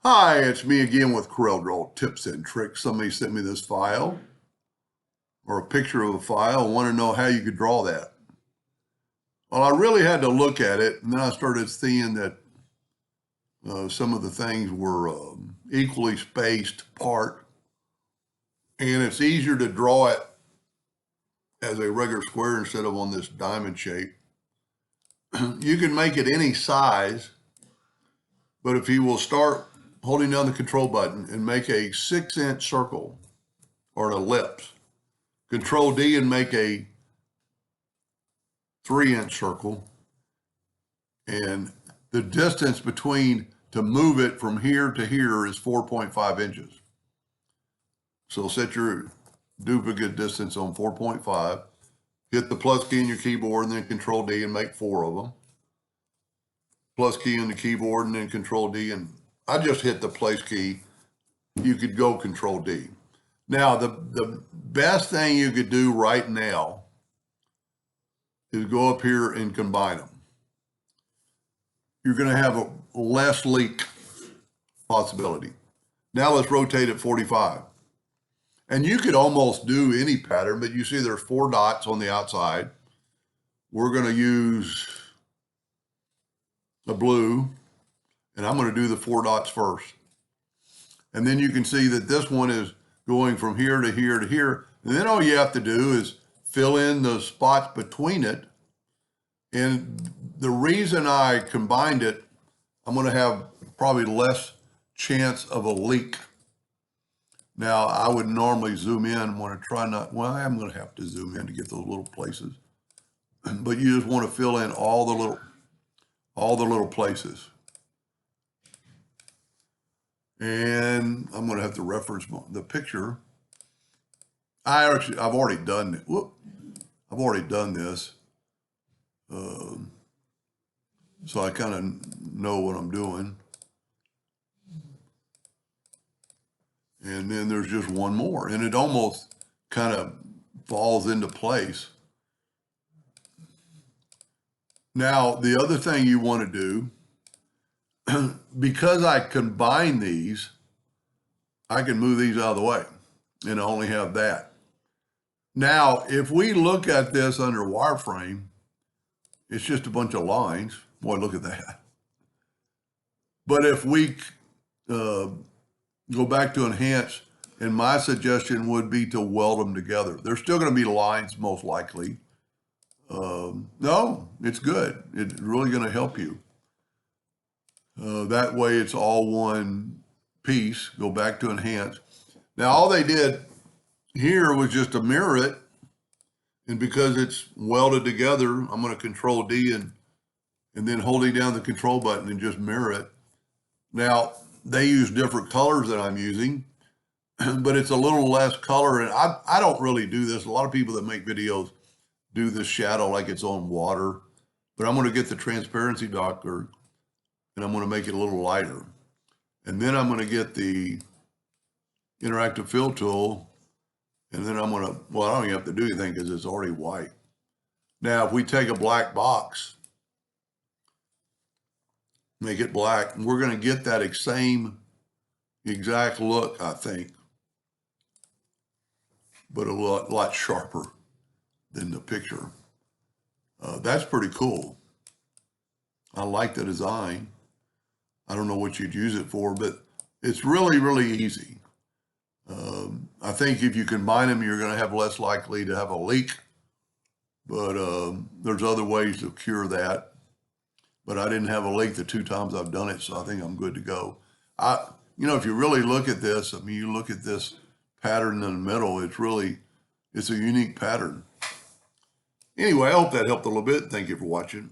Hi, it's me again with Corel Draw Tips and Tricks. Somebody sent me this file or a picture of a file and wanted to know how you could draw that. Well, I really had to look at it, and then I started seeing that some of the things were equally spaced apart, and it's easier to draw it as a regular square instead of on this diamond shape. You can make it any size, but if you will start holding down the control button and make a 6-inch circle or an ellipse, Control D and make a 3-inch circle, and the distance between to move it from here to here is 4.5 inches. So set your duplicate distance on 4.5, hit the plus key on your keyboard and then Control D and make 4 of them. Plus key on the keyboard and then Control D, and I just hit the place key. You could go Control D. Now, the best thing you could do right now is go up here and combine them. You're going to have a less leak possibility. Now let's rotate it 45. And you could almost do any pattern, but you see there's 4 dots on the outside. We're going to use a blue, and I'm going to do the 4 dots first. And then you can see that this one is going from here to here to here. And then all you have to do is fill in the spots between it. And the reason I combined it, I'm going to have probably less chance of a leak. Now, I would normally zoom in, want to try not, well, I'm going to have to zoom in to get those little places. But you just want to fill in all the little places. And I'm going to have to reference the picture. I've already done it. Whoop. I've already done this. So I kind of know what I'm doing. And then there's just one more, and it almost kind of falls into place. Now, the other thing you want to do, because I combine these, I can move these out of the way and I only have that. Now, if we look at this under wireframe, it's just a bunch of lines. Boy, look at that. But if we go back to enhance, and my suggestion would be to weld them together. There's still going to be lines, most likely. No, it's good. It's really going to help you. That way it's all one piece. Go back to enhance. Now, all they did here was just to mirror it. And because it's welded together, I'm going to Control D and then holding down the control button and just mirror it. Now, they use different colors than I'm using, but it's a little less color. And I don't really do this. A lot of people that make videos do this shadow like it's on water, but I'm going to get the transparency doctor and I'm going to make it a little lighter. And then I'm going to get the interactive fill tool. And then I'm going to, well, I don't even have to do anything because it's already white. Now, if we take a black box, make it black, and we're going to get that same exact look, I think, but a lot sharper than the picture. That's pretty cool. I like the design. I don't know what you'd use it for, but it's really, really easy. I think if you combine them, you're going to have less likely to have a leak, but there's other ways to cure that. But I didn't have a leak the 2 times I've done it, so I think I'm good to go. If you really look at this, I mean, you look at this pattern in the middle, it's a unique pattern. Anyway, I hope that helped a little bit. Thank you for watching.